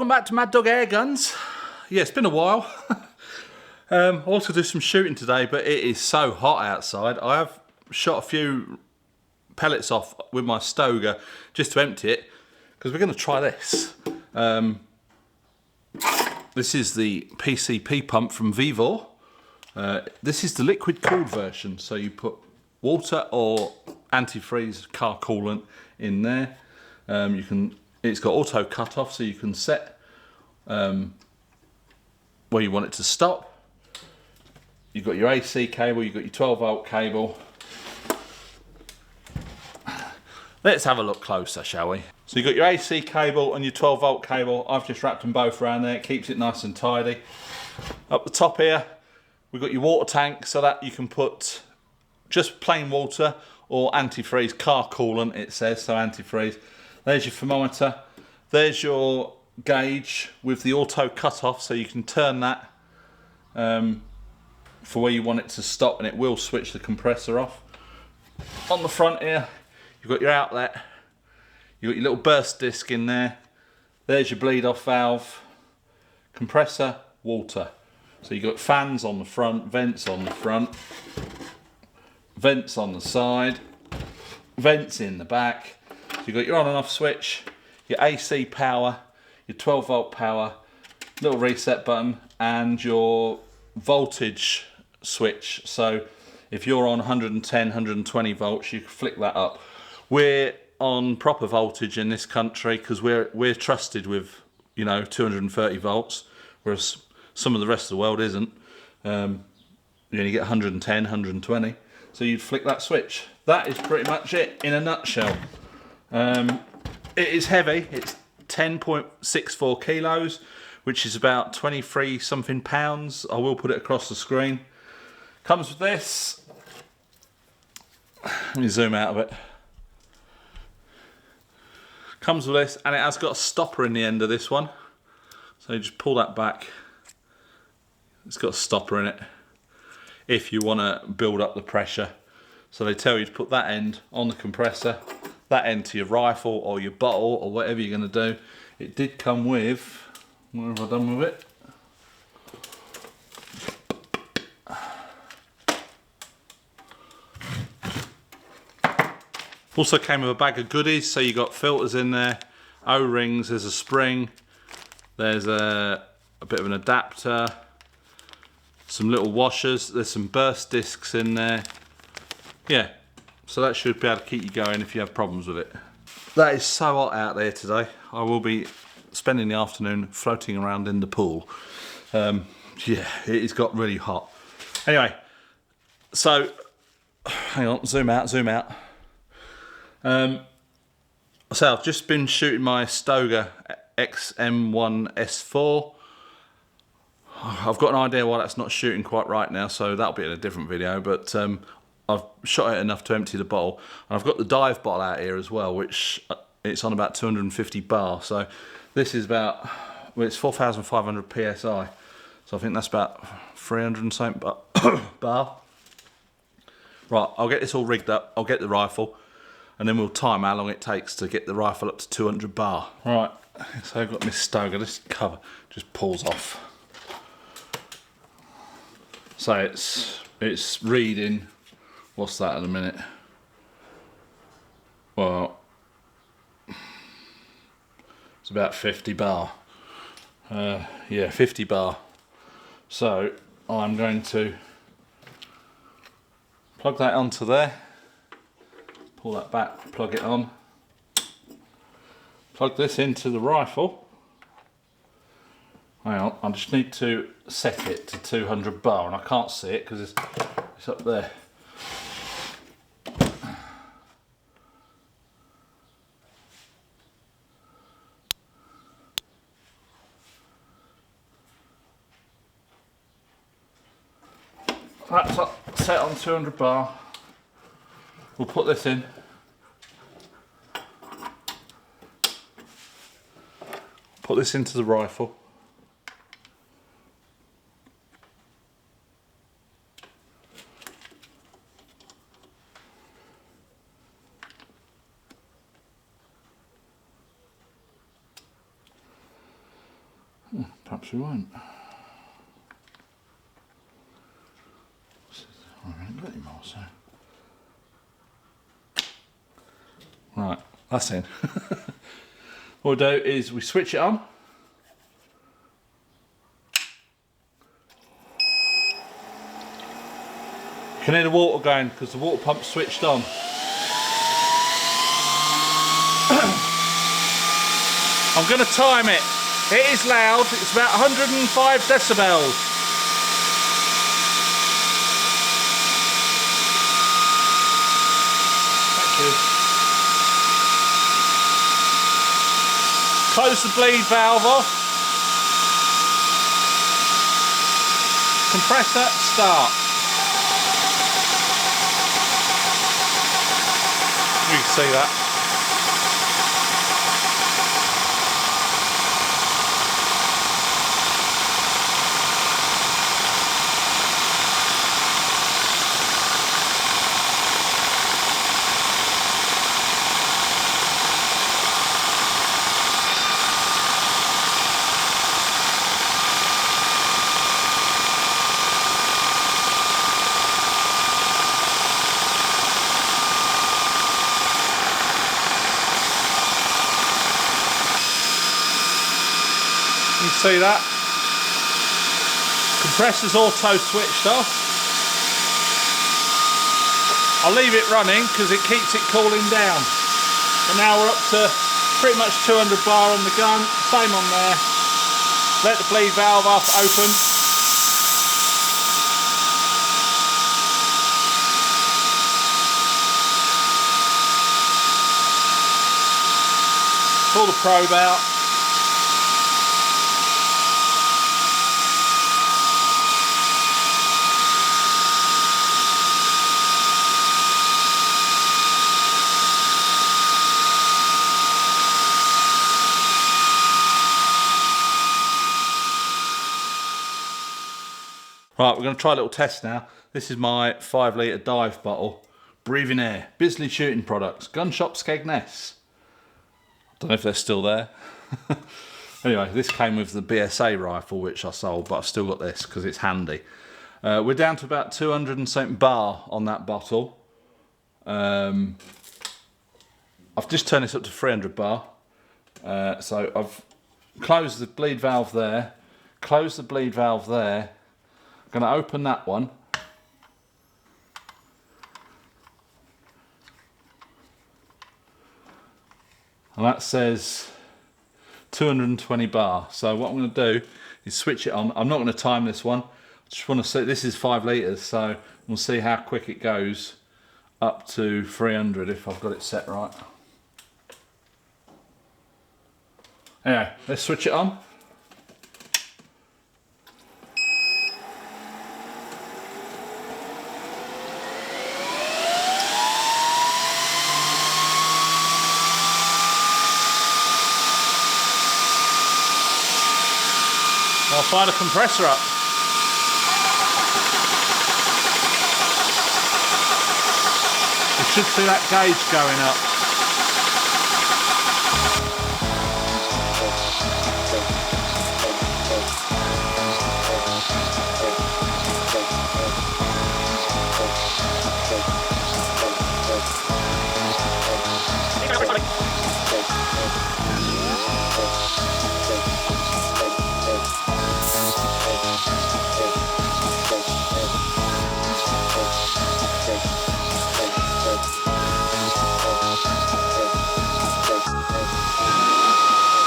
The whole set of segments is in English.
welcome back to Mad Dog Airguns. Yeah, it's been a while. I want to do some shooting today, but it is so hot outside. I have shot a few pellets off with my Stoker just to empty it, because we're going to try this. This is the PCP pump from VEVOR. This is the liquid cooled version, so you put water or antifreeze car coolant in there. It's got auto cut off, so you can set where you want it to stop. You've got your AC cable, you've got your 12 volt cable. Let's have a look closer, shall we? So you've got your AC cable and your 12 volt cable. I've just wrapped them both around there. It keeps it nice and tidy. Up the top here, we've got your water tank, so that you can put just plain water or antifreeze car coolant, it says, so antifreeze. There's your thermometer. There's your gauge with the auto cut off, so you can turn that for where you want it to stop, and it will switch the compressor off. On the front here, you've got your outlet. You've got your little burst disc in there. There's your bleed off valve. Compressor, water. So you've got fans on the front, vents on the front, vents on the side, vents in the back. So you've got your on and off switch, your AC power, your 12 volt power, little reset button, and your voltage switch. So if you're on 110, 120 volts, you can flick that up. We're on proper voltage in this country because we're trusted with, you know, 230 volts, whereas some of the rest of the world isn't. You only get 110, 120. So you'd flick that switch. That is pretty much it in a nutshell. It is heavy. It's 10.64 kilos, which is about 23 something pounds. I will put it across the screen. Comes with this. Let me zoom out of it. Comes with this, and it has got a stopper in the end of this one. So you just pull that back. It's got a stopper in it if you want to build up the pressure. So they tell you to put that end on the compressor, that end to your rifle or your bottle or whatever you're going to do. It did come with, what have I done with it? Also came with a bag of goodies, so you got filters in there, O-rings, there's a spring, there's a bit of an adapter, some little washers, there's some burst discs in there. Yeah, so that should be able to keep you going if you have problems with it. That is so hot out there today. I will be spending the afternoon floating around in the pool. Yeah, it's got really hot. Anyway, so, hang on, zoom out, zoom out. So I've just been shooting my Stoker XM1S4. I've got an idea why that's not shooting quite right now, so that'll be in a different video, but I've shot it enough to empty the bottle. And I've got the dive bottle out here as well, which it's on about 250 bar. So this is about, well, it's 4,500 PSI. So I think that's about 300 and something bar. Right, I'll get this all rigged up. I'll get the rifle, and then we'll time how long it takes to get the rifle up to 200 bar. Right, so I've got my Stoker. This cover just pulls off. So it's reading, what's that in a minute? Well, it's about 50 bar. Yeah, 50 bar. So I'm going to plug that onto there. Pull that back, plug it on. Plug this into the rifle. Hang on, I just need to set it to 200 bar, and I can't see it because it's up there. That's up, set on 200 bar. We'll put this in. Put this into the rifle. Oh, perhaps we won't. I haven't got any more, so. Right, that's in. What we'll do is we switch it on. You can hear the water going because the water pump's switched on. I'm going to time it. It is loud, it's about 105 decibels. Thank you. Close the bleed valve off. Compressor, start. You can see that. You can see that. Compressor's auto switched off. I'll leave it running because it keeps it cooling down. And now we're up to pretty much 200 bar on the gun, same on there. Let the bleed valve off, open. Pull the probe out. Right, we're going to try a little test now. This is my 5 litre dive bottle. Breathing air. Bisley Shooting Products. Gun shop Skegness. Don't know if they're still there. Anyway, this came with the BSA rifle, which I sold, but I've still got this because it's handy. We're down to about 200 and something bar on that bottle. I've just turned this up to 300 bar. So I've closed the bleed valve there. Closed the bleed valve there. I'm going to open that one. And that says 220 bar. So what I'm going to do is switch it on. I'm not going to time this one. I just want to see, this is 5 litres, so we'll see how quick it goes up to 300 if I've got it set right. Anyway, let's switch it on. I'll fire the compressor up. You should see that gauge going up.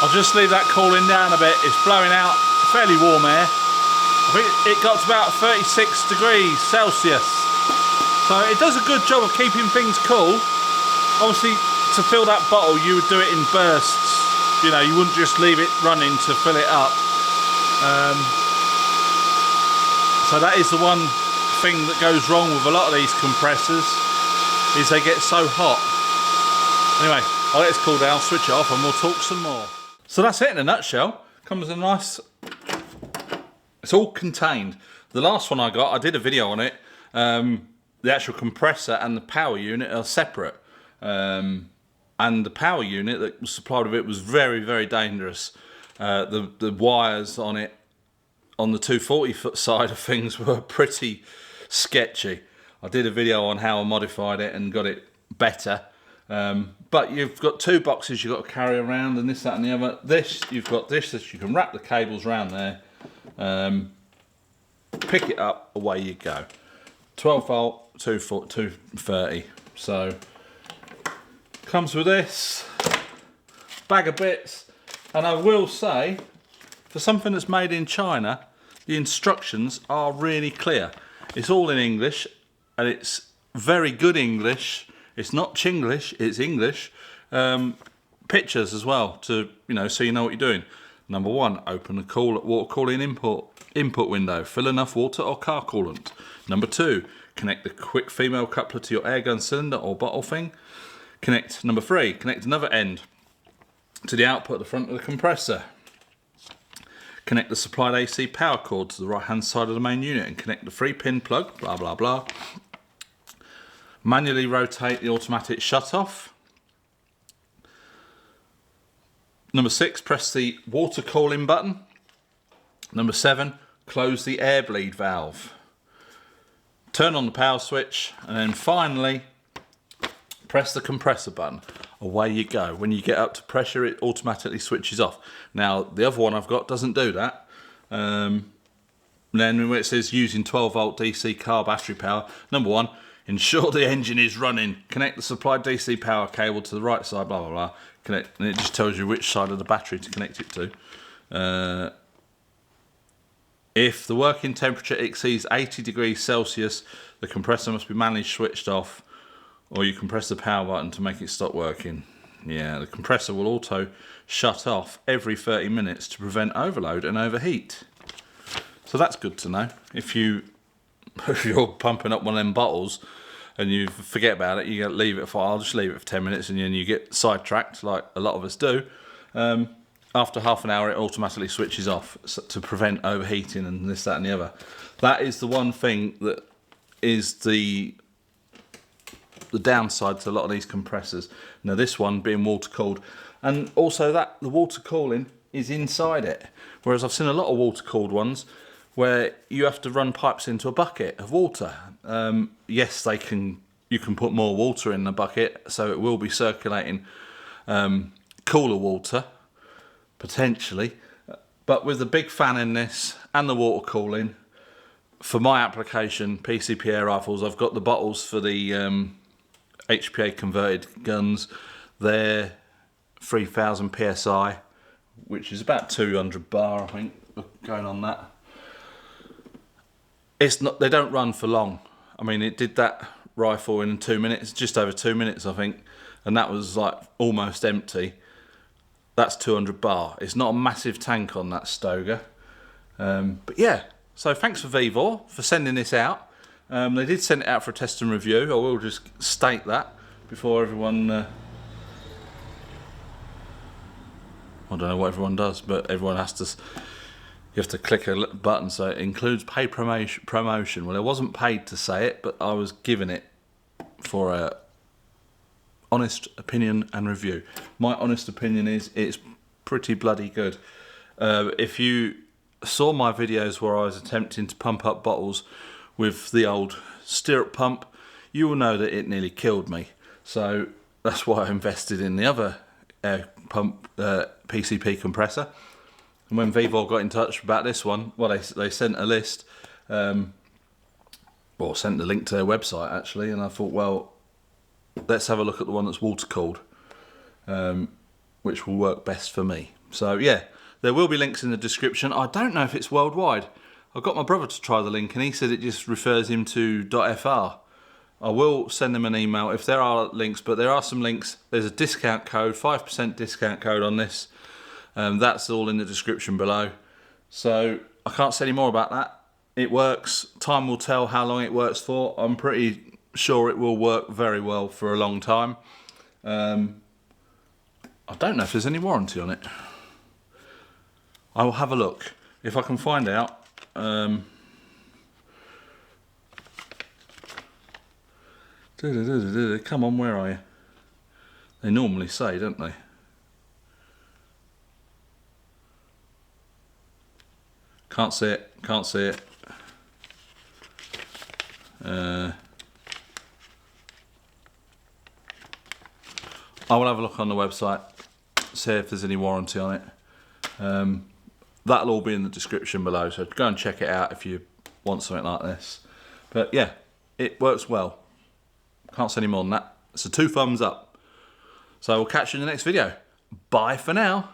I'll just leave that cooling down a bit. It's blowing out fairly warm air. I think it got to about 36 degrees Celsius. So it does a good job of keeping things cool. Obviously, to fill that bottle, you would do it in bursts. You know, you wouldn't just leave it running to fill it up. So that is the one thing that goes wrong with a lot of these compressors, is they get so hot. Anyway, I'll let it cool down, switch it off, and we'll talk some more. So that's it in a nutshell. Comes in a nice... It's all contained. The last one I got, I did a video on it. The actual compressor and the power unit are separate. And the power unit that was supplied with it was very, very dangerous. The wires on it, on the 240-foot side of things, were pretty sketchy. I did a video on how I modified it and got it better. But you've got 2 boxes you've got to carry around, and this, that and the other. This, you've got this that you can wrap the cables around there. Pick it up, away you go. 12 volt, 230. So, comes with this bag of bits. And I will say, for something that's made in China, the instructions are really clear. It's all in English, and it's very good English. It's not Chinglish, it's English. Pictures as well, to so you know what you're doing. Number 1, open the water cooling input window. Fill enough water or car coolant. Number 2, connect the quick female coupler to your airgun cylinder or bottle thing. Number 3, connect another end to the output at the front of the compressor. Connect the supplied AC power cord to the right hand side of the main unit and connect the 3-pin plug, blah blah blah. Manually rotate the automatic shut off. Number 6, press the water cooling button. Number 7, close the air bleed valve. Turn on the power switch, and then finally press the compressor button. Away you go. When you get up to pressure, it automatically switches off. Now, the other one I've got doesn't do that. Then when it says using 12 volt DC car battery power, number 1, ensure the engine is running. Connect the supplied DC power cable to the right side, blah, blah, blah. Connect, and it just tells you which side of the battery to connect it to. If the working temperature exceeds 80 degrees Celsius, the compressor must be manually switched off, or you can press the power button to make it stop working. Yeah, the compressor will auto shut off every 30 minutes to prevent overload and overheat. So that's good to know. If you're pumping up one of them bottles and you forget about it, you gotta leave it for, I'll just leave it for 10 minutes, and then you get sidetracked like a lot of us do. After half an hour, it automatically switches off to prevent overheating and this, that and the other. That is the one thing that is the downside to a lot of these compressors. Now this one being water cooled, and also that the water cooling is inside it, whereas I've seen a lot of water cooled ones where you have to run pipes into a bucket of water. Yes, you can put more water in the bucket, so it will be circulating cooler water potentially, but with the big fan in this and the water cooling, for my application, PCP air rifles, I've got the bottles for the HPA converted guns. They're 3000 psi, which is about 200 bar, I think, going on that. It's not, they don't run for long. I mean, it did that rifle in 2 minutes, just over 2 minutes, I think, and that was like almost empty. That's 200 bar. It's not a massive tank on that Stoger. But yeah, so thanks for VEVOR for sending this out. They did send it out for a test and review. I will just state that before everyone... I don't know what everyone does, but everyone has to... You have to click a button, so it includes paid promotion. Well, I wasn't paid to say it, but I was given it for a honest opinion and review. My honest opinion is it's pretty bloody good. If you saw my videos where I was attempting to pump up bottles with the old stirrup pump, you will know that it nearly killed me. So that's why I invested in the other air pump PCP compressor. And when VEVOR got in touch about this one, well, they sent a list, sent the link to their website actually, and I thought, well, let's have a look at the one that's water cooled, which will work best for me. So yeah, there will be links in the description. I don't know if it's worldwide. I got my brother to try the link and he said it just refers him to .fr. I will send them an email if there are links, but there are some links. There's a discount code, 5% discount code on this. That's all in the description below. So I can't say any more about that. It works. Time will tell how long it works for. I'm pretty sure it will work very well for a long time. I don't know if there's any warranty on it. I will have a look. If I can find out. Come on, where are you? They normally say, don't they? Can't see it, can't see it. I will have a look on the website, see if there's any warranty on it. That'll all be in the description below, so go and check it out if you want something like this. But yeah, it works well. Can't say any more than that. So 2 thumbs up. So we'll catch you in the next video. Bye for now.